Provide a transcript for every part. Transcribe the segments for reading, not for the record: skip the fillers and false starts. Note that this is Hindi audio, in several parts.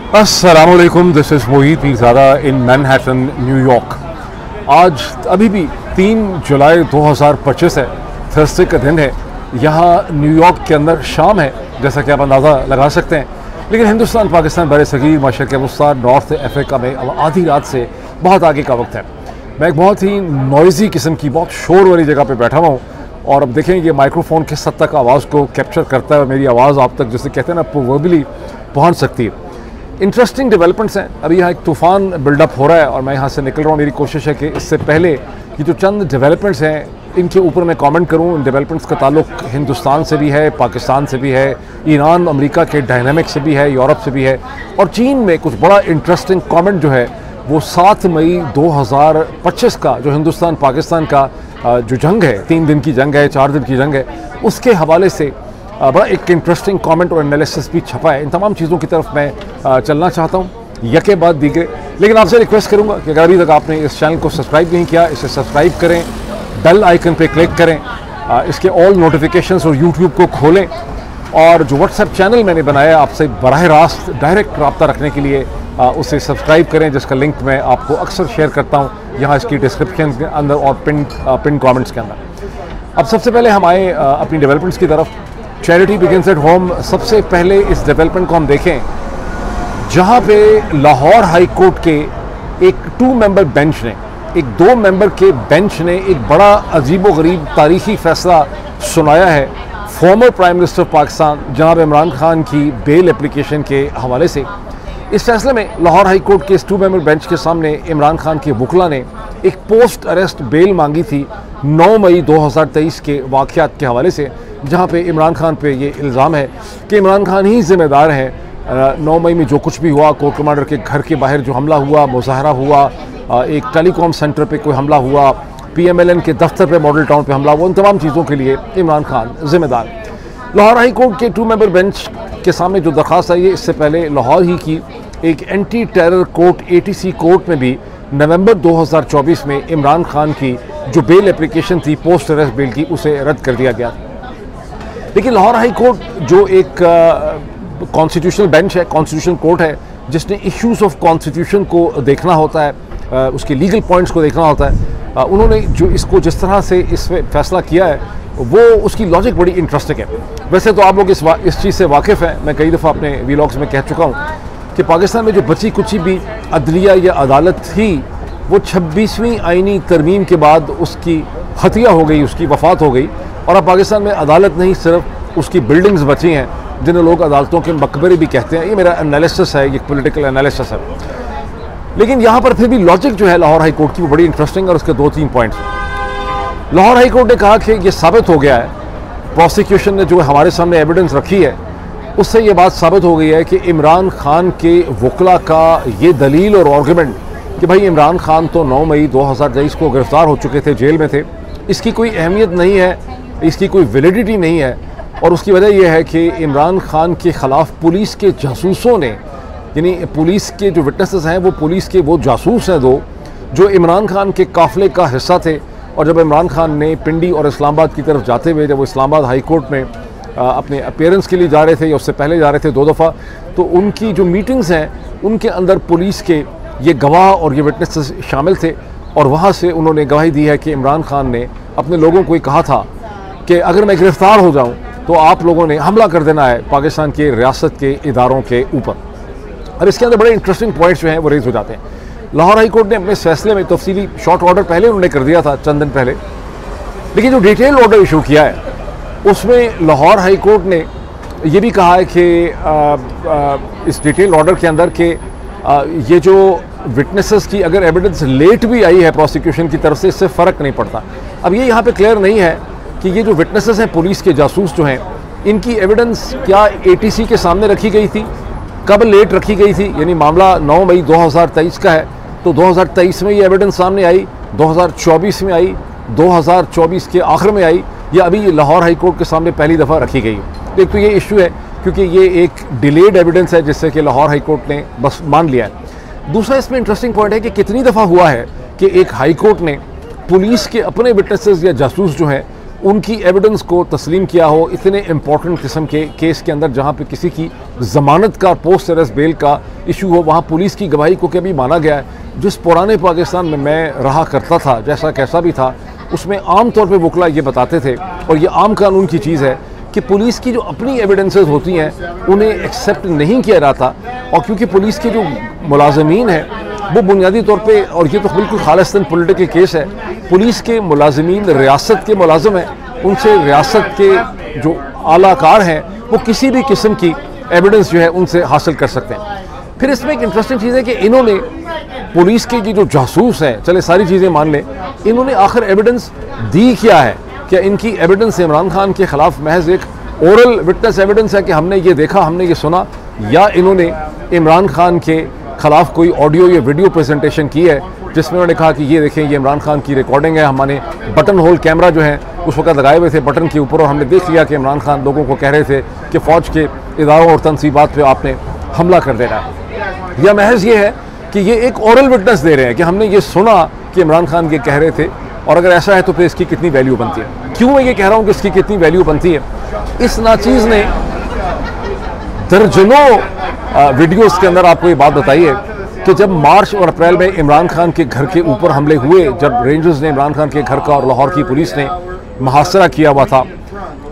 अस्सलामुअलैकुम, this is Mohit Mirzada in Manhattan, New York. आज अभी भी 3 जुलाई 2025 है, थर्सडे का दिन है। यहाँ न्यूयॉर्क के अंदर शाम है, जैसा कि आप अंदाज़ा लगा सकते हैं। लेकिन हिंदुस्तान पाकिस्तान बर सगीर मशरक़ वस्ता नॉर्थ अफ्रीका में अब आधी रात से बहुत आगे का वक्त है। मैं एक बहुत ही नॉइज़ी किस्म की, बहुत शोर वाली जगह पर बैठा हुआ हूँ और अब देखें ये माइक्रोफोन किस हद तक आवाज़ को कैप्चर करता है। मेरी आवाज़ आप तक, जैसे कहते हैं ना, प्रोबेबली पहुँच सकती है। इंटरेस्टिंग डेवलपमेंट्स हैं। अभी यहाँ एक तूफ़ान बिल्डअप हो रहा है और मैं यहाँ से निकल रहा हूँ। मेरी कोशिश है कि इससे पहले ये जो चंद डेवलपमेंट्स हैं इनके ऊपर मैं कमेंट करूँ। इन डेवलपमेंट्स का ताल्लुक हिंदुस्तान से भी है, पाकिस्तान से भी है, ईरान अमेरिका के डायनामिक से भी है, यूरोप से भी है और चीन में कुछ बड़ा इंटरेस्टिंग कमेंट जो है वो 7 मई 2025 का जो हिंदुस्तान पाकिस्तान का जो जंग है, 3 दिन की जंग है, 4 दिन की जंग है, उसके हवाले से बड़ा एक इंटरेस्टिंग कमेंट और एनालिसिस भी छपा है। इन तमाम चीज़ों की तरफ मैं चलना चाहता हूँ यके बाद दीगरे। लेकिन आपसे रिक्वेस्ट करूँगा कि अगर अभी तक आपने इस चैनल को सब्सक्राइब नहीं किया, इसे सब्सक्राइब करें, बेल आइकन पे क्लिक करें, इसके ऑल नोटिफिकेशंस और यूट्यूब को खोलें और जो व्हाट्सएप चैनल मैंने बनाया है आपसे बराह रास्त डायरेक्ट रब्ता रखने के लिए उसे सब्सक्राइब करें, जिसका लिंक मैं आपको अक्सर शेयर करता हूँ यहाँ इसकी डिस्क्रिप्शन के अंदर और पिन कमेंट्स के अंदर। अब सबसे पहले हम आए अपनी डेवलपमेंट्स की तरफ। Charity begins at home. सबसे पहले इस डेवलपमेंट को हम देखें जहाँ पे लाहौर हाई कोर्ट के एक 2 मेंबर बेंच ने, एक 2 मेंबर के बेंच ने एक बड़ा अजीब व गरीब तारीखी फैसला सुनाया है फॉर्मर प्राइम मिनिस्टर पाकिस्तान जनाब इमरान खान की बेल एप्लीकेशन के हवाले से। इस फैसले में लाहौर हाई कोर्ट के इस 2 मेंबर बेंच के सामने इमरान खान के वकला ने एक पोस्ट अरेस्ट बेल मांगी थी 9 मई 2023 के वाक़यात के हवाले से, जहाँ पे इमरान खान पे ये इल्ज़ाम है कि इमरान खान ही ज़िम्मेदार हैं 9 मई में जो कुछ भी हुआ, कोर्ट कमांडर के घर के बाहर जो हमला हुआ, मुजाहरा हुआ, एक टेलीकॉम सेंटर पे कोई हमला हुआ, PMLN के दफ्तर पे, मॉडल टाउन पे हमला हुआ, उन तमाम चीज़ों के लिए इमरान खान ज़िम्मेदार। लाहौर हाई कोर्ट के 2 मेंबर बेंच के सामने जो दरख्वास्त आई है, इससे पहले लाहौर ही की एक anti terror court ATC court में भी नवंबर 2024 में इमरान खान की जो बेल एप्लीकेशन थी पोस्ट अरेस्ट बेल की, उसे रद्द कर दिया गया। लेकिन लाहौर हाई कोर्ट जो एक कॉन्स्टिट्यूशनल बेंच है, कॉन्स्टिट्यूशनल कोर्ट है, जिसने इश्यूज़ ऑफ कॉन्स्टिट्यूशन को देखना होता है, उसके लीगल पॉइंट्स को देखना होता है, उन्होंने जो इसको जिस तरह से इस फैसला किया है वो उसकी लॉजिक बड़ी इंटरेस्टिंग है। वैसे तो आप लोग इस चीज़ से वाकिफ़ हैं, मैं कई दफ़ा अपने वीलॉग्स में कह चुका हूँ कि पाकिस्तान में जो बची कुची भी अदलिया या अदालत थी वो 26वीं आइनी तरमीम के बाद उसकी हत्या हो गई, उसकी वफ़ात हो गई और अब पाकिस्तान में अदालत नहीं, सिर्फ उसकी बिल्डिंग्स बची हैं जिन्हें लोग अदालतों के मकबरे भी कहते हैं। ये मेरा एनालिसिस है, ये पॉलिटिकल एनालिसिस है। लेकिन यहाँ पर फिर भी लॉजिक जो है लाहौर हाई कोर्ट की वो बड़ी इंटरेस्टिंग और उसके 2-3 पॉइंट्स। लाहौर हाई कोर्ट ने कहा कि ये साबित हो गया है, प्रोसिक्यूशन ने जो हमारे सामने एविडेंस रखी है उससे ये बात साबित हो गई है कि इमरान खान के वकला का ये दलील और आर्गूमेंट कि भाई इमरान खान तो 9 मई 2023 को गिरफ्तार हो चुके थे, जेल में थे, इसकी कोई अहमियत नहीं है, इसकी कोई वैलिडिटी नहीं है। और उसकी वजह यह है कि इमरान खान के ख़िलाफ़ पुलिस के जासूसों ने, यानी पुलिस के जो विटनेसेस हैं वो पुलिस के वो जासूस हैं 2 जो इमरान खान के काफ़िले का हिस्सा थे। और जब इमरान खान ने पिंडी और इस्लामाबाद की तरफ जाते हुए, जब वो इस्लामाबाद हाई कोर्ट में अपने अपीयरेंस के लिए जा रहे थे या उससे पहले जा रहे थे 2 दफ़ा, तो उनकी जो मीटिंग्स हैं उनके अंदर पुलिस के ये गवाह और ये विटनेसेस शामिल थे और वहाँ से उन्होंने गवाही दी है कि इमरान खान ने अपने लोगों को कहा था कि अगर मैं गिरफ़्तार हो जाऊँ तो आप लोगों ने हमला कर देना है पाकिस्तान के रियासत के इदारों के ऊपर। और इसके अंदर बड़े इंटरेस्टिंग पॉइंट्स जो हैं वो रेज हो जाते हैं। लाहौर हाई कोर्ट ने अपने फैसले में तफसीली शॉर्ट ऑर्डर पहले उन्होंने कर दिया था चंद दिन पहले, लेकिन जो डिटेल ऑर्डर इशू किया है उसमें लाहौर हाई कोर्ट ने ये भी कहा है कि इस डिटेल ऑर्डर के अंदर कि ये जो विटनेसेस की अगर एविडेंस लेट भी आई है प्रोसिक्यूशन की तरफ से, इससे फ़र्क नहीं पड़ता। अब ये यहाँ पे क्लियर नहीं है कि ये जो विटनेसेस हैं पुलिस के जासूस जो हैं, इनकी एविडेंस क्या ATC के सामने रखी गई थी, कब लेट रखी गई थी, यानी मामला 9 मई 2023 का है तो 2023 में ये एविडेंस सामने आई, 2024 में आई, 2024 के आखिर में आई, या अभी लाहौर हाई कोर्ट के सामने पहली दफ़ा रखी गई। एक तो ये इशू है क्योंकि ये एक डिलेड एविडेंस है जिससे कि लाहौर हाई कोर्ट ने बस मान लिया है। दूसरा इसमें इंटरेस्टिंग पॉइंट है कि कितनी दफ़ा हुआ है कि एक हाई कोर्ट ने पुलिस के अपने विटनेसेस या जासूस जो हैं उनकी एविडेंस को तस्लीम किया हो इतने इंपॉर्टेंट किस्म के केस के अंदर, जहाँ पे किसी की ज़मानत का, पोस्ट अरेस्ट बेल का इशू हो, वहाँ पुलिस की गवाही को कभी माना गया है? जिस पुराने पाकिस्तान में मैं रहा करता था, जैसा कैसा भी था, उसमें आम तौर पे वकला ये बताते थे, और ये आम कानून की चीज़ है कि पुलिस की जो अपनी एविडेंसेस होती हैं उन्हें एक्सेप्ट नहीं किया जाता। और क्योंकि पुलिस के जो मुलाजमीन हैं वो बुनियादी तौर पे, और ये तो बिल्कुल खालिस्तान पॉलिटिकल केस है, पुलिस के मुलाजमीन रियासत के मुलाजिम हैं, उनसे रियासत के जो आलाकार हैं वो किसी भी किस्म की एविडेंस जो है उनसे हासिल कर सकते हैं। फिर इसमें एक इंटरेस्टिंग चीज़ है कि इन्होंने पुलिस के जो जासूस हैं, चले सारी चीज़ें मान लें, इन्होंने आखिर एविडेंस दी क्या है? क्या इनकी एविडेंस इमरान खान के ख़िलाफ़ महज एक ओरल विटनेस एविडेंस है कि हमने ये देखा, हमने ये सुना, या इन्होंने इमरान खान के ख़िलाफ़ कोई ऑडियो या वीडियो प्रेजेंटेशन की है जिसमें उन्होंने कहा कि ये देखें, ये इमरान खान की रिकॉर्डिंग है, हमने बटन होल कैमरा जो है उस वक्त लगाए हुए थे बटन के ऊपर, और हमने देख लिया कि इमरान खान लोगों को कह रहे थे कि फ़ौज के इदारों और तनसीबात पे आपने हमला कर देना है। या महज ये है कि ये एक ओरल विटनेस दे रहे हैं कि हमने ये सुना कि इमरान खान ये कह रहे थे, और अगर ऐसा है तो फिर इसकी कितनी वैल्यू बनती है? क्यों मैं ये कह रहा हूँ कि इसकी कितनी वैल्यू बनती है? इस नाचीज़ ने दर्जनों वीडियोस के अंदर आपको ये बात बताई है कि जब मार्च और अप्रैल में इमरान खान के घर के ऊपर हमले हुए, जब रेंजर्स ने इमरान खान के घर का और लाहौर की पुलिस ने मुहासरा किया हुआ था,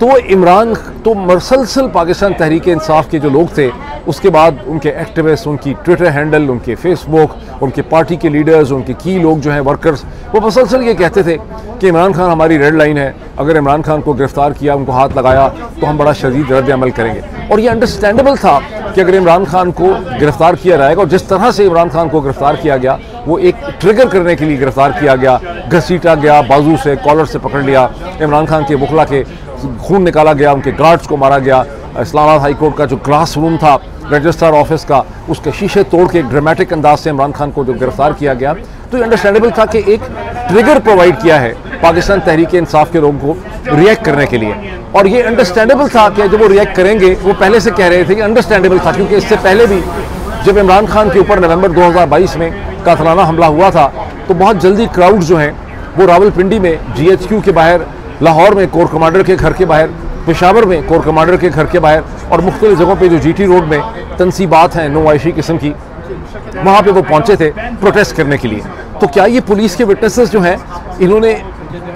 तो मुसलसल पाकिस्तान तहरीक इंसाफ के जो लोग थे, उसके बाद उनके एक्टिविस्ट, उनकी ट्विटर हैंडल, उनके फेसबुक, उनके पार्टी के लीडर्स, उनके की लोग जो हैं वर्कर्स, वो मुसलसल ये कहते थे कि इमरान खान हमारी रेड लाइन है, अगर इमरान खान को गिरफ्तार किया, उनको हाथ लगाया तो हम बड़ा शदीद रद्द अमल करेंगे। और ये अंडरस्टैंडेबल था कि अगर इमरान खान को गिरफ्तार किया जाएगा, और जिस तरह से इमरान खान को गिरफ्तार किया गया वो एक ट्रिगर करने के लिए गिरफ्तार किया गया, घसीटा गया, बाजू से कॉलर से पकड़ लिया, इमरान खान के वकला के खून निकाला गया, उनके गार्ड्स को मारा गया, इस्लामाबाद हाई कोर्ट का जो क्लास रूम था रजिस्ट्रार ऑफिस का, उसके शीशे तोड़ के एक ड्रामेटिक अंदाज से इमरान खान को जो गिरफ्तार किया गया, तो ये अंडरस्टैंडेबल था कि एक ट्रिगर प्रोवाइड किया है पाकिस्तान तहरीक इंसाफ के लोगों को रिएक्ट करने के लिए। और ये अंडरस्टैंडेबल था कि जब वो रिएक्ट करेंगे, वो पहले से कह रहे थे कि अंडरस्टैंडेबल था, क्योंकि इससे पहले भी जब इमरान खान के ऊपर नवंबर 2022 में कातलाना हमला हुआ था, तो बहुत जल्दी क्राउड जो हैं वो रावलपिंडी में GHQ के बाहर, लाहौर में कोर कमांडर के घर के बाहर, पेशावर में कोर कमांडर के घर के बाहर, और मुख्तलिफ जगहों पे जो GT रोड में तनसीबात हैं नुमाइशी किस्म की, वहाँ पे वो पहुँचे थे प्रोटेस्ट करने के लिए। तो क्या ये पुलिस के विटनेसेस जो हैं, इन्होंने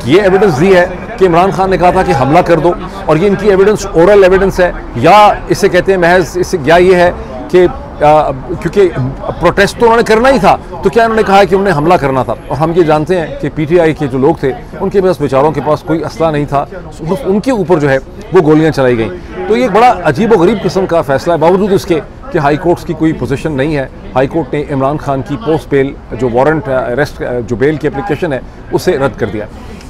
ये एविडेंस दी है कि इमरान खान ने कहा था कि हमला कर दो, और ये इनकी एविडेंस ओरल एविडेंस है, या इसे कहते हैं महज इसे, या ये है कि क्योंकि प्रोटेस्ट तो उन्होंने करना ही था, तो क्या उन्होंने कहा है कि उन्हें हमला करना था? और हम ये जानते हैं कि PTI के जो लोग थे उनके पास, बेचारों के पास कोई असला नहीं था, उनके ऊपर जो है वो गोलियां चलाई गई। तो ये बड़ा अजीब व गरीब किस्म का फैसला है, बावजूद इसके कि हाई कोर्ट्स की कोई पोजीशन नहीं है। हाई कोर्ट ने इमरान खान की पोस्ट बेल जो वारंट अरेस्ट जो बेल की एप्लीकेशन है उसे रद्द कर दिया।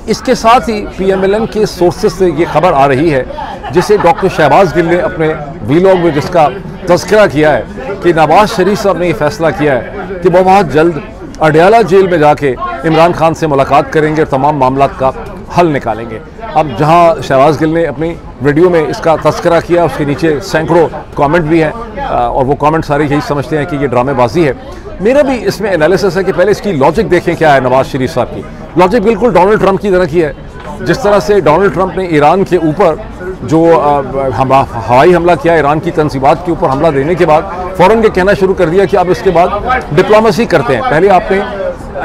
इसके साथ ही PMLN के सोर्सेज से ये खबर आ रही है, जिसे डॉक्टर शहबाज गिल ने अपने वीलॉग में जिसका तज़किरा किया है, कि नवाज शरीफ साहब ने ये फैसला किया है कि वो बहुत जल्द अडयाला जेल में जाके इमरान खान से मुलाकात करेंगे और तमाम मामलात का हल निकालेंगे। अब जहां शहबाज गिल ने अपनी वीडियो में इसका तज़किरा किया, उसके नीचे सैकड़ों कमेंट भी हैं, और वो कमेंट सारे यही समझते हैं कि ये ड्रामेबाजी है। मेरा भी इसमें एनालिसिस है कि पहले इसकी लॉजिक देखें क्या है। नवाज शरीफ साहब की लॉजिक बिल्कुल डोनाल्ड ट्रंप की तरह की है। जिस तरह से डोनाल्ड ट्रंप ने ईरान के ऊपर जो हवाई हमला किया, ईरान की तनसीबात के ऊपर हमला देने के बाद फ़ौरन ये कहना शुरू कर दिया कि अब इसके बाद डिप्लोमेसी करते हैं। पहले आपने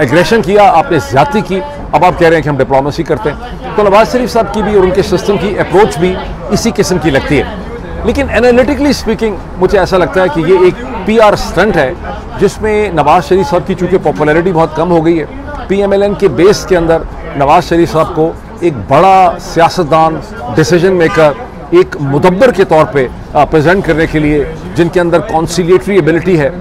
एग्रेशन किया, आपने ज़्यादती की, अब आप कह रहे हैं कि हम डिप्लोमेसी करते हैं। तो नवाज शरीफ साहब की भी और उनके सिस्टम की अप्रोच भी इसी किस्म की लगती है। लेकिन एनालिटिकली स्पीकिंग मुझे ऐसा लगता है कि ये एक PR स्टंट है, जिसमें नवाज शरीफ साहब की चूँकि पॉपुलैरिटी बहुत कम हो गई है, PMLN के बेस के अंदर नवाज शरीफ साहब को एक बड़ा सियासतदान, डिसीजन मेकर, एक मुदब्बर के तौर पे प्रेजेंट करने के लिए, जिनके अंदर कॉन्सिलिएटरी एबिलिटी है,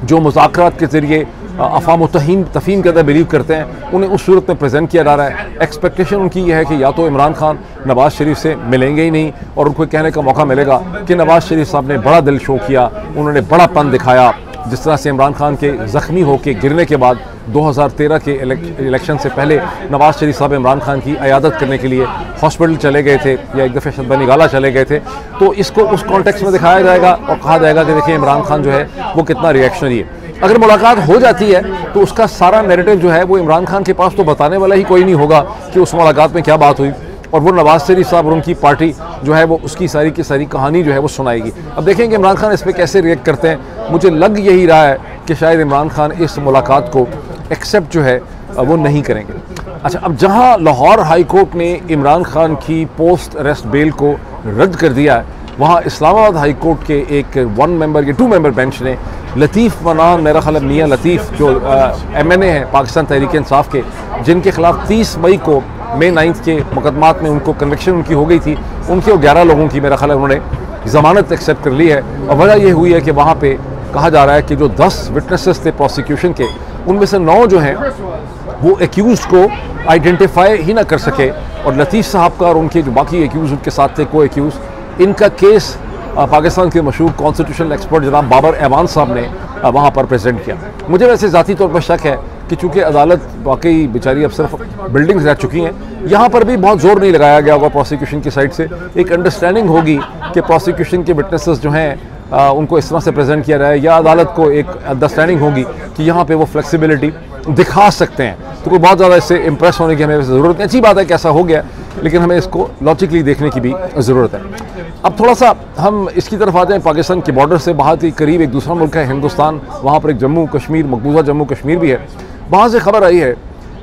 जो मुज़ाकरात के ज़रिए अफ़ाम तफ़हीम के अंदर बिलीव करते हैं, उन्हें उस सूरत में प्रेजेंट किया जा रहा है। एक्सपेक्टेशन उनकी यह है कि या तो इमरान खान नवाज शरीफ से मिलेंगे ही नहीं, और उनको कहने का मौका मिलेगा कि नवाज शरीफ साहब ने बड़ा दिल शो किया, उन्होंने बड़ापन दिखाया। जिस तरह से इमरान खान के ज़ख्मी होकर गिरने के बाद 2013 के इलेक्शन से पहले नवाज शरीफ साहब इमरान खान की अयादत करने के लिए हॉस्पिटल चले गए थे, या एक दफ़े शदबा निगाला चले गए थे, तो इसको उस कॉन्टेक्स्ट में दिखाया जाएगा और कहा जाएगा कि देखिए इमरान खान जो है वो कितना रिएक्शनरी है। अगर मुलाकात हो जाती है तो उसका सारा नैरेटिव जो है वो इमरान खान के पास तो बताने वाला ही कोई नहीं होगा कि उस मुलाकात में क्या बात हुई। और वो नवाज शरीफ साहब और उनकी पार्टी जो है वो उसकी सारी की सारी कहानी जो है वो सुनाएगी। अब देखेंगे इमरान खान इस पर कैसे रिएक्ट करते हैं। मुझे लग यही रहा है कि शायद इमरान खान इस मुलाकात को एक्सेप्ट जो है वो नहीं करेंगे। अच्छा, अब जहां लाहौर हाई कोर्ट ने इमरान खान की पोस्ट अरेस्ट बेल को रद्द कर दिया है, वहां इस्लामाबाद हाई कोर्ट के एक 1 मेंबर या 2 मेंबर बेंच ने लतीफ़ मनान, मेरा ख्याल मियाँ लतीफ़ जो MNA हैं पाकिस्तान तहरीक इंसाफ के, जिनके खिलाफ 30 मई को मई 9 के मुकदमात में उनको कन्विक्शन उनकी हो गई थी, उनके और 11 लोगों की मेरा ख्याल उन्होंने ज़मानत एक्सेप्ट कर ली है। और वजह ये हुई है कि वहाँ पे कहा जा रहा है कि जो 10 विटनेसेस थे प्रोसिक्यूशन के, उनमें से 9 जो हैं वो एक्यूज को आइडेंटिफाई ही ना कर सके, और लतीफ़ साहब का और उनके जो बाकी एक्यूज उनके साथ थे को एक्यूज, इनका केस पाकिस्तान के मशहूर कॉन्स्टिट्यूशनल एक्सपर्ट जनाब बाबर ऐवान साहब ने वहाँ पर प्रेजेंट किया। मुझे वैसे ज़ाती तौर पर शक है कि चूँकि अदालत वाकई बेचारी अब सिर्फ बिल्डिंग्स रह चुकी हैं, यहाँ पर भी बहुत ज़ोर नहीं लगाया गया होगा प्रोसिक्यूशन की साइड से। एक अंडरस्टैंडिंग होगी कि प्रोसिक्यूशन के विटनेसेस जो हैं उनको इस तरह से प्रेजेंट किया जाए, या अदालत को एक अंडरस्टैंडिंग होगी कि यहाँ पे वो फ्लेक्सिबिलिटी दिखा सकते हैं। तो कोई बहुत ज़्यादा इससे इंप्रेस होने की हमें ज़रूरत नहीं। अच्छी बात है कि ऐसा हो गया, लेकिन हमें इसको लॉजिकली देखने की भी ज़रूरत है। अब थोड़ा सा हम इसकी तरफ आ जाएँ। पाकिस्तान के बॉर्डर से बहुत ही करीब एक दूसरा मुल्क है हिंदुस्तान, वहाँ पर एक जम्मू कश्मीर, मकबूजा जम्मू कश्मीर भी है। वहाँ से खबर आई है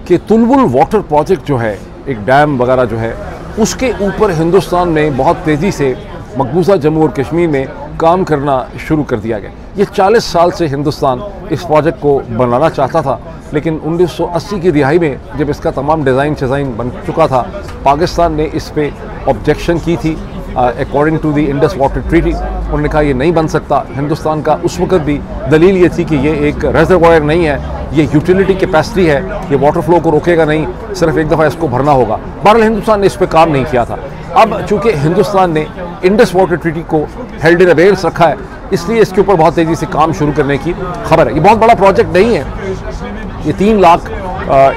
कि तुलबुल वाटर प्रोजेक्ट जो है, एक डैम वगैरह जो है, उसके ऊपर हिंदुस्तान ने बहुत तेज़ी से मकबूजा जम्मू और कश्मीर में काम करना शुरू कर दिया गया। ये 40 साल से हिंदुस्तान इस प्रोजेक्ट को बनाना चाहता था, लेकिन 1980 की दिहाई में जब इसका तमाम डिज़ाइन बन चुका था, पाकिस्तान ने इस पे ऑब्जेक्शन की थी। According to the Indus water treaty उन्होंने कहा ये नहीं बन सकता। हिंदुस्तान का उस वक्त भी दलील ये थी कि ये एक रेजर्वॉयर नहीं है, ये यूटिलिटी कैपेसिटी है, ये वाटर फ्लो को रोकेगा नहीं, सिर्फ एक दफ़ा इसको भरना होगा। बहरहाल हिंदुस्तान ने इस पर काम नहीं किया था। अब चूँकि हिंदुस्तान ने इंडस वाटर ट्रीटी को हेल्ड इन अबेयंस रखा है, इसलिए इसके ऊपर बहुत तेज़ी से काम शुरू करने की खबर है। ये बहुत बड़ा प्रोजेक्ट नहीं है, ये 3 लाख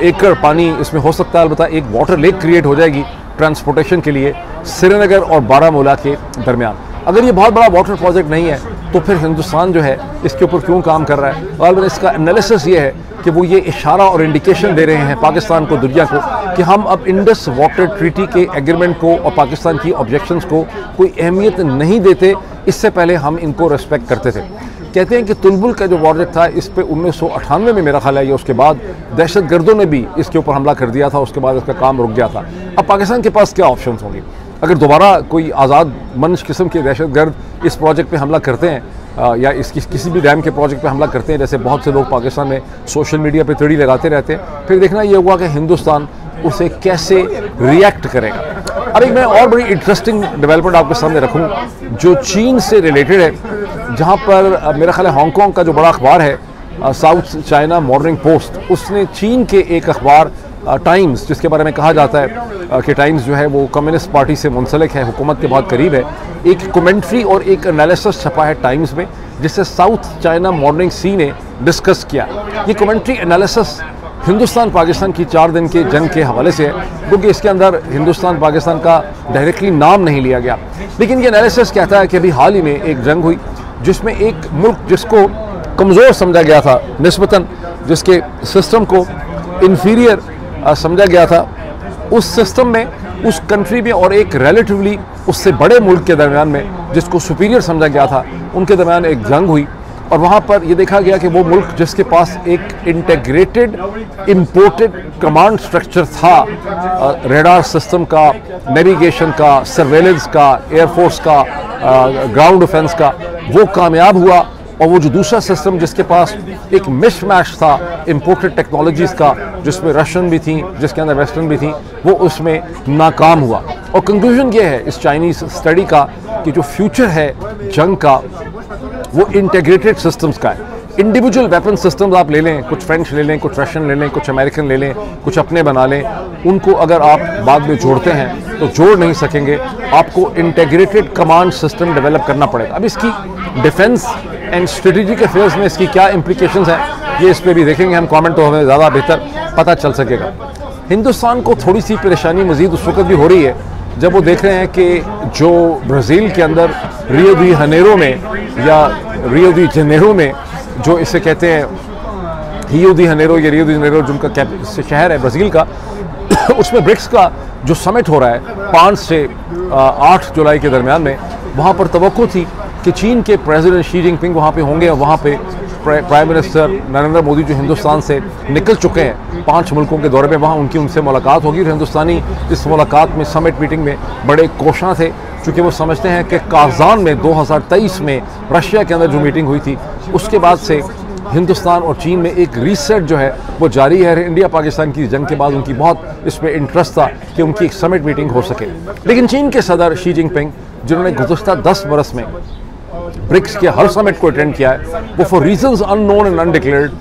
एकड़ पानी इसमें हो सकता है। अलबत्ता एक वाटर लेक क्रिएट हो जाएगी ट्रांसपोर्टेशन के लिए श्रीनगर और बारामूला के दरमियान। अगर ये बहुत बड़ा वाटर प्रोजेक्ट नहीं है तो फिर हिंदुस्तान जो है इसके ऊपर क्यों काम कर रहा है? और इसका एनालिसिस ये है कि वो ये इशारा और इंडिकेशन दे रहे हैं पाकिस्तान को, दुनिया को, कि हम अब इंडस वाटर ट्रीटी के एग्रीमेंट को और पाकिस्तान की ऑब्जेक्शंस को कोई अहमियत नहीं देते। इससे पहले हम इनको रिस्पेक्ट करते थे। कहते हैं कि तुलबुल का जो प्रोजेक्ट था, इस पे 1998 में मेरा ख्याल है, उसके बाद दहशतगर्दों ने भी इसके ऊपर हमला कर दिया था, उसके बाद इसका काम रुक गया था। अब पाकिस्तान के पास क्या ऑप्शंस होंगे? अगर दोबारा कोई आज़ाद मंच किस्म के दहशतगर्द इस प्रोजेक्ट पे हमला करते हैं या इसकी किसी भी डैम के प्रोजेक्ट पे हमला करते हैं, जैसे बहुत से लोग पाकिस्तान में सोशल मीडिया पे तिड़ी लगाते रहते हैं, फिर देखना ये हुआ कि हिंदुस्तान उसे कैसे रिएक्ट करेगा। अब एक मैं और बड़ी इंटरेस्टिंग डेवलपमेंट आपके सामने रखूँ जो चीन से रिलेटेड है, जहाँ पर मेरा ख्याल है हांगकॉन्ग का जो बड़ा अखबार है साउथ चाइना मॉर्निंग पोस्ट, उसने चीन के एक अखबार टाइम्स, जिसके बारे में कहा जाता है कि टाइम्स जो है वो कम्युनिस्ट पार्टी से मुंसलिक है, हुकूमत के बहुत करीब है, एक कमेंट्री और एक एनालिसिस छपा है टाइम्स में, जिसे साउथ चाइना मॉर्निंग सी ने डिस्कस किया। ये कमेंट्री एनालिसिस हिंदुस्तान पाकिस्तान की 4 दिन के जंग के हवाले से है, क्योंकि इसके अंदर हिंदुस्तान पाकिस्तान का डायरेक्टली नाम नहीं लिया गया, लेकिन ये एनालिसिस कहता है कि अभी हाल ही में एक जंग हुई जिसमें एक मुल्क जिसको कमज़ोर समझा गया था निस्बतन, जिसके सिस्टम को इन्फीरियर समझा गया था, उस सिस्टम में, उस कंट्री में और एक रिलेटिवली उससे बड़े मुल्क के दरमियान में जिसको सुपीरियर समझा गया था, उनके दरमियान एक जंग हुई। और वहाँ पर ये देखा गया कि वो मुल्क जिसके पास एक इंटीग्रेटेड इम्पोर्टेड कमांड स्ट्रक्चर था, रेडार सिस्टम का, नेविगेशन का, सर्वेलेंस का, एयरफोर्स का, ग्राउंड डिफेंस का, वो कामयाब हुआ। और वो जो दूसरा सिस्टम जिसके पास एक मिशमैश था इम्पोर्टेड टेक्नोलॉजीज़ का, जिसमें रशियन भी थी, जिसके अंदर वेस्टर्न भी थी, वो उसमें नाकाम हुआ। और कंक्लूजन ये है इस चाइनीज़ स्टडी का कि जो फ्यूचर है जंग का वो इंटीग्रेटेड सिस्टम्स का है। इंडिविजुअल वेपन सिस्टम्स आप ले लें, कुछ फ्रेंच ले लें, कुछ रशियन ले लें, कुछ अमेरिकन ले लें, कुछ अपने बना लें, उनको अगर आप बाद में जोड़ते हैं तो जोड़ नहीं सकेंगे। आपको इंटीग्रेटेड कमांड सिस्टम डेवलप करना पड़ेगा। अब इसकी डिफेंस एंड स्ट्रेटेजिक अफेयर्स में इसकी क्या इम्प्लीकेशंस हैं, ये इस पर भी देखेंगे हम कमेंट, तो हमें ज़्यादा बेहतर पता चल सकेगा। हिंदुस्तान को थोड़ी सी परेशानी मज़ीद उस वक्त भी हो रही है जब वो देख रहे हैं कि जो ब्राज़ील के अंदर रियो डी जनेरो में या रियो डी जनेरो में, जो इसे कहते हैं रियो डी जनेरो या रियो डी जनेरो, जिनका शहर है ब्राज़ील का, उसमें ब्रिक्स का जो समिट हो रहा है 5 से 8 जुलाई के दरमियान में, वहाँ पर तवक्को थी कि चीन के प्रेसिडेंट शी जिनपिंग वहाँ पे होंगे और वहाँ पे प्राइम मिनिस्टर नरेंद्र मोदी जो हिंदुस्तान से निकल चुके हैं 5 मुल्कों के दौरे में, वहाँ उनकी उनसे मुलाकात होगी। और हिंदुस्तानी इस मुलाकात में, समिट मीटिंग में बड़े कोशां थे, क्योंकि वो समझते हैं कि काज़ान में 2023 में रशिया के अंदर जो मीटिंग हुई थी उसके बाद से हिंदुस्तान और चीन में एक रीसेट जो है वो जारी है। इंडिया पाकिस्तान की जंग के बाद उनकी बहुत इस पर इंटरेस्ट था कि उनकी एक समिट मीटिंग हो सके। लेकिन चीन के सदर शी जिनपिंग, जिन्होंने गुज़श्ता 10 बरस में ब्रिक्स के हर समिट को अटेंड किया है, वो for reasons unknown and undeclared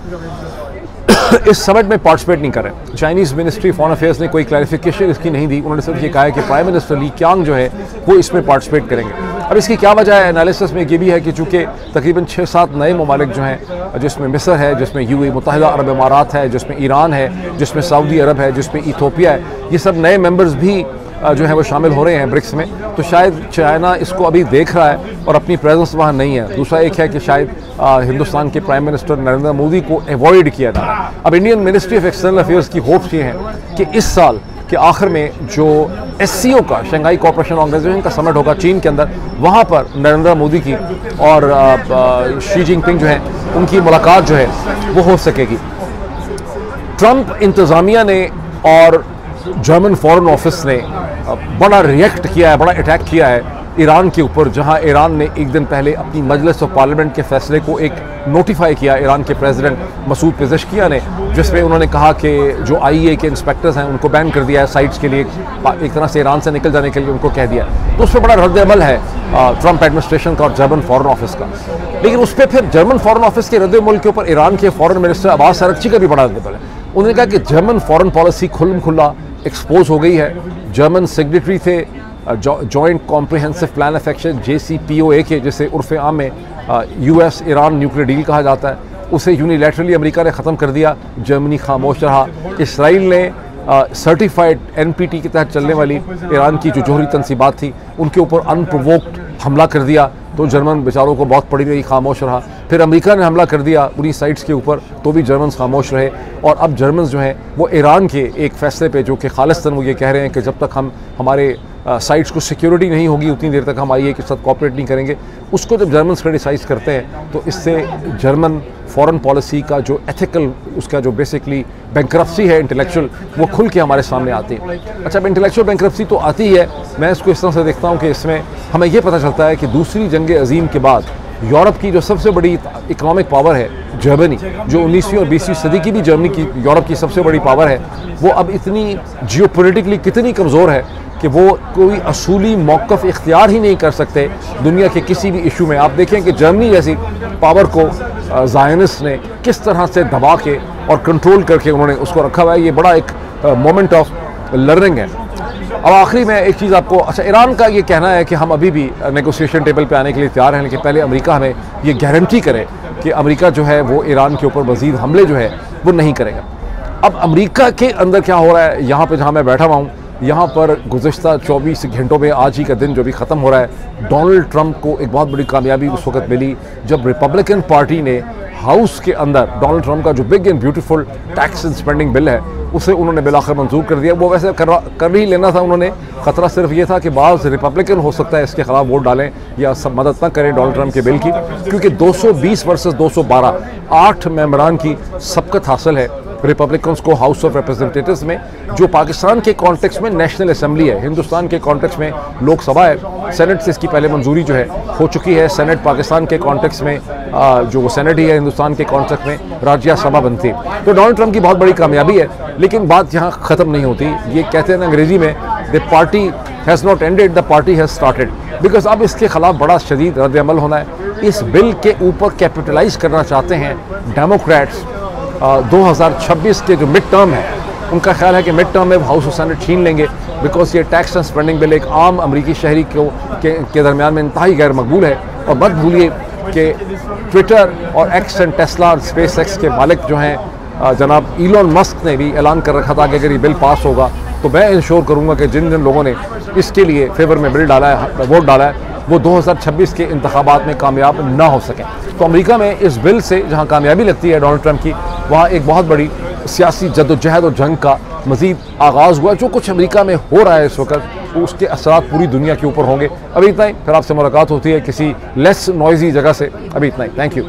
इस समिट में पार्टिसिपेट नहीं कर रहे। चाइनीज़ मिनिस्ट्री फॉरेन अफेयर्स ने कोई क्लैरिफिकेशन इसकी नहीं दी। उन्होंने सिर्फ ये कहा है कि प्राइम मिनिस्टर ली क्यांग जो है वो इसमें पार्टिसिपेट करेंगे। अब इसकी क्या वजह है? एनालिसिस में ये भी है कि चूँकि तकरीबन 6-7 नए ममालिक जो हैं, जिसमें मिस्र है, जिसमें यूएई मुत्तहिदा अरब इमारात है, जिसमें ईरान है, जिसमें सऊदी अरब है, जिसमें इथोपिया है, ये सब नए मेंबर्स भी जो है वो शामिल हो रहे हैं ब्रिक्स में। तो शायद चाइना इसको अभी देख रहा है और अपनी प्रेजेंस वहाँ नहीं है। दूसरा एक है कि शायद हिंदुस्तान के प्राइम मिनिस्टर नरेंद्र मोदी को अवॉइड किया जा रहा है। अब Indian ministry of external affairs की होप्स ये हैं कि इस साल के आखिर में जो SCO का, शंघाई कोऑपरेशन ऑर्गेनाइजेशन का समिट होगा चीन के अंदर, वहाँ पर नरेंद्र मोदी की और शी जिनपिंग जो है उनकी मुलाकात जो है वो हो सकेगी। ट्रंप इंतज़ामिया ने और जर्मन फॉरेन ऑफिस ने बड़ा रिएक्ट किया है, बड़ा अटैक किया है ईरान के ऊपर, जहां ईरान ने एक दिन पहले अपनी मजलिस ऑफ पार्लियामेंट के फैसले को एक नोटिफाई किया ईरान के प्रेसिडेंट मसूद पेज़ेश्कियान ने, जिसमें उन्होंने कहा कि जो IAEA के इंस्पेक्टर्स हैं उनको बैन कर दिया है साइट्स के लिए, एक तरह से ईरान से निकल जाने के लिए उनको कह दिया। तो उस पर बड़ा रद्द-ए-अमल है ट्रंप एडमिनिस्ट्रेशन का और जर्मन फॉरेन ऑफिस का। लेकिन उस पर फिर जर्मन फॉरेन ऑफिस के रद्द-ए-अमल के ऊपर ईरान के फॉरेन मिनिस्टर अब्बास अरागची का भी बड़ा रद्द-ए-अमल है। उन्होंने कहा कि जर्मन फॉरेन पॉलिसी खुल्म-खुल्ला एक्सपोज हो गई है। जर्मन सेक्रेटरी थे joint comprehensive plan of action JCPOA के, जिसे उर्फ आम में US ईरान न्यूक्लियर डील कहा जाता है, उसे यूनिलैटरली अमेरिका ने ख़त्म कर दिया। जर्मनी खामोश रहा। इसराइल ने सर्टिफाइड NPT के तहत चलने वाली ईरान की जो जोहरी तनसीबात थी उनके ऊपर अनप्रोवोक्ड हमला कर दिया, तो जर्मन बेचारों को बहुत पड़ी रही, खामोश रहा। फिर अमेरिका ने हमला कर दिया उन्हीं साइट्स के ऊपर, तो भी जर्मन खामोश रहे। और अब जर्मन जो हैं वो ईरान के एक फ़ैसले पे, जो कि खालिस्तन वो ये कह रहे हैं कि जब तक हम हमारे साइट्स को सिक्योरिटी नहीं होगी उतनी देर तक हम IAEA के साथ कोऑपरेट नहीं करेंगे। उसको जब जर्मन क्रिटिसाइज़ करते हैं तो इससे जर्मन फॉरेन पॉलिसी का जो एथिकल, उसका जो बेसिकली बैंक्रप्सी है इंटेलेक्चुअल, वो खुल के हमारे सामने आती है। अच्छा, अब इंटेलेक्चुअल बैंक्रप्सी तो आती ही है। मैं इसको इस तरह से देखता हूँ कि इसमें हमें ये पता चलता है कि दूसरी जंग अजीम के बाद यूरोप की जो सबसे बड़ी इकोनॉमिक पावर है जर्मनी, जो 19वीं और 20वीं सदी की भी जर्मनी की, यूरोप की सबसे बड़ी पावर है, वो अब इतनी जियोपॉलिटिकली कितनी कमज़ोर है कि वो कोई असूली मौक़िफ़ इख्तियार ही नहीं कर सकते दुनिया के किसी भी इशू में। आप देखें कि जर्मनी जैसी पावर को ज़ायनिस्ट ने किस तरह से दबा के और कंट्रोल करके उन्होंने उसको रखा हुआ है। ये बड़ा एक मोमेंट ऑफ लर्निंग है। अब आखिरी में एक चीज़ आपको, अच्छा, ईरान का ये कहना है कि हम अभी भी नेगोशिएशन टेबल पे आने के लिए तैयार हैं, लेकिन पहले अमेरिका हमें ये गारंटी करे कि अमेरिका जो है वो ईरान के ऊपर मज़ीद हमले जो है वो नहीं करेगा। अब अमेरिका के अंदर क्या हो रहा है, यहाँ पे जहाँ मैं बैठा हुआ हूँ, यहाँ पर गुज़श्ता 24 घंटों में, आज ही का दिन जो भी ख़त्म हो रहा है, डोनाल्ड ट्रंप को एक बहुत बड़ी कामयाबी उस वक्त मिली जब रिपब्लिकन पार्टी ने हाउस के अंदर डोनाल्ड ट्रंप का जो big and beautiful tax and spending bill है उसे उन्होंने बिल आखिर मंजूर कर दिया। वो वैसे कर ही लेना था उन्होंने, ख़तरा सिर्फ ये था कि बाज़ रिपब्लिकन हो सकता है इसके खिलाफ वोट डालें या सब मदद ना करें डोनाल्ड ट्रंप के बिल की, क्योंकि 220 वर्सेस 212 8 मेंबरान की सबकत हासिल है रिपब्लिकन्स को हाउस ऑफ रिप्रेजेंटेटिव्स में, जो पाकिस्तान के कॉन्टेक्स्ट में नेशनल असेंबली है, हिंदुस्तान के कॉन्टेक्स्ट में लोकसभा है। सेनेट से इसकी पहले मंजूरी जो है हो चुकी है। सेनेट पाकिस्तान के कॉन्टेक्स्ट में जो वो सेनेट ही है हिंदुस्तान के कॉन्टेक्स्ट में राज्यसभा बनती है। तो डोनाल्ड ट्रंप की बहुत बड़ी कामयाबी है, लेकिन बात यहाँ ख़त्म नहीं होती। ये कहते हैं अंग्रेजी में, the party has not ended, the party has started, because अब इसके खिलाफ बड़ा शदीद रद्द अमल होना है। इस बिल के ऊपर कैपिटलाइज करना चाहते हैं डेमोक्रेट्स। 2026 के जो मिड टर्म है, उनका ख्याल है कि मिड टर्म में हाउस और सेनेट छीन लेंगे, बिकॉज ये टैक्स एंड स्पेंडिंग बिल एक आम अमरीकी शहरी के दरमियान में इंतहाई गैर मकबूल है। और मत भूलिए कि ट्विटर और एक्स एंड टेस्ला और स्पेस एक्स के मालिक जो हैं जनाब इलॉन मस्क ने भी ऐलान कर रखा था कि अगर ये बिल पास होगा तो मैं इंश्योर करूँगा कि जिन जिन लोगों ने इसके लिए फेवर में बिल डाला है, वोट डाला है, वो 2026 के इंतखाबात में कामयाब ना हो सकें। तो अमेरिका में इस बिल से जहाँ कामयाबी लगती है डोनाल्ड ट्रंप की, वहाँ एक बहुत बड़ी सियासी जद्दोजहद और जंग का मज़ीद आगाज़ हुआ। जो कुछ अमेरिका में हो रहा है इस वक्त उसके असरात पूरी दुनिया के ऊपर होंगे। अभी इतना ही, फिर आपसे मुलाकात होती है किसी लेस नॉइजी जगह से। अभी इतना ही, थैंक यू।